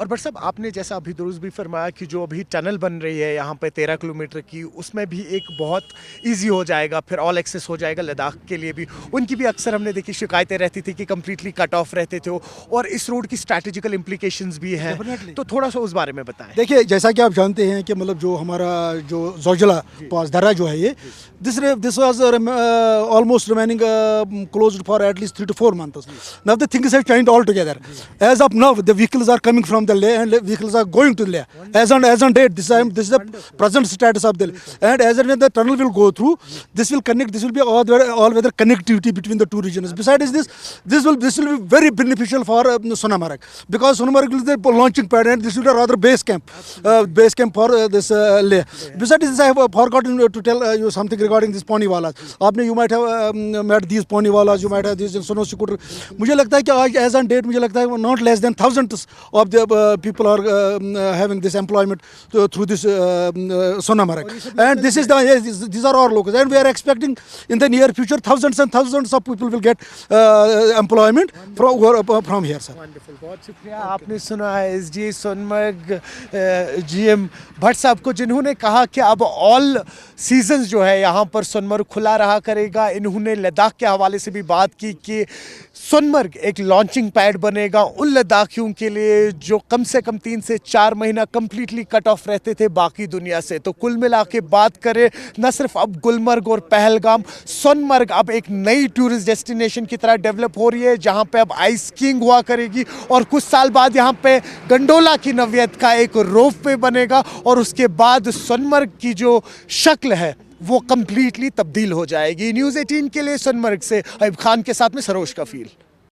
और बट साहब आपने जैसा अभी दुरुस्त भी फरमाया कि जो अभी टनल बन रही है यहाँ पे 13 किलोमीटर की, उसमें भी एक बहुत इजी हो जाएगा, फिर ऑल एक्सेस हो जाएगा लद्दाख के लिए भी। उनकी भी अक्सर हमने देखी शिकायतें रहती थी कि कम्प्लीटली कट ऑफ रहते थे और इस रोड की स्ट्रैटेजिकल इम्प्लीकेशंस भी हैं, तो थोड़ा सा उस बारे में बताएं। देखिए, जैसा कि आप जानते हैं कि मतलब जो हमारा जो जोजिला पास दर्रा जो है ये this was almost remaining closed for at least 3 to 4 months. Now the things have changed altogether. As of now, the vehicles are coming from the Leh and vehicles are going to Leh. As on date, this is the present status of the Leh. And as and when the tunnel will go through, this will connect. This will be all weather connectivity between the two regions. Besides this will be very beneficial for Sonamarg, because Sonamarg is the launching pad and this will be rather base camp for this Leh. Besides this, I have forgotten to tell you something regarding this Poniwalas. You might have met these Poniwalas, you might have these Sono scooter. मुझे लगता है कि आज as on date मुझे लगता है not less than thousands of the people are having this employment through this Sonamarg. And these are our locals, and we are expecting in the near future thousands and thousands of people will get employment from here, sir. Wonderful, बहुत शुक्रिया। आपने सुना है SD Sonamarg GM Bhatt साहब को, जिन्होंने कहा कि अब ऑल सीजन्स जो है यहाँ पर सोनमर्ग खुला रहा करेगा। इन्होंने लद्दाख के हवाले से भी बात की कि सोनमर्ग एक लॉन्चिंग पैड बनेगा उन लद्दाखियों के लिए जो कम से कम 3 से 4 महीना कम्प्लीटली कट ऑफ रहते थे बाकी दुनिया से। तो कुल मिला के बात करें, न सिर्फ अब गुलमर्ग और पहलगाम, सोनमर्ग अब एक नई टूरिस्ट डेस्टिनेशन की तरह डेवलप हो रही है, जहाँ पे अब आइस स्कीइंग हुआ करेगी और कुछ साल बाद यहाँ पे गंडोला की नवियत का एक रोप वे बनेगा और उसके बाद सोनमर्ग की जो शक्ल है वो कम्प्लीटली तब्दील हो जाएगी। न्यूज़ 18 के लिए सोनमर्ग से अयूब खान के साथ में सरोज का फील।